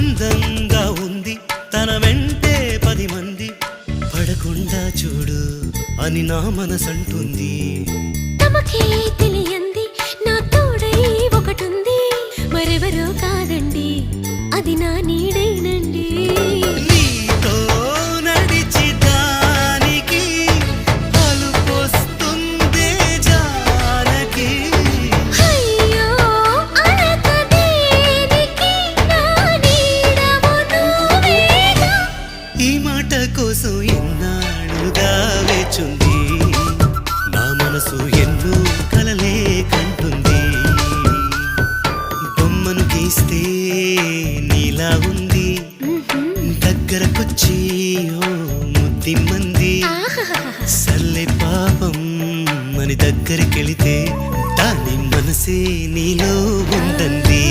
అందంగా ఉంది తన వెంటే 10 మంది పడకుండా చూడు అని నా మనసంటుంది. తమకే తెలియంది నా తోడై ఒకటుంది, మరెవరో కాదండి అది నా నీడేనండి. నీతో నడిచి దానికి అలుపొస్తుందే జానకి. అయ్యో అనక దేనికి నా నీడవు నువ్వేగా. ఈ మాట కోసం ఎన్నాళ్ళుగా వేచుంది నా మనసు ఎన్నో కలలే కంటుంది. బొమ్మను గీస్తే నీలా ఉంది దగ్గరకొచ్చి ఓ ముద్దిమ్మంది. సల్లే పాపం అని దగ్గరికెళితే దాని మనసే నీలో ఉందంది.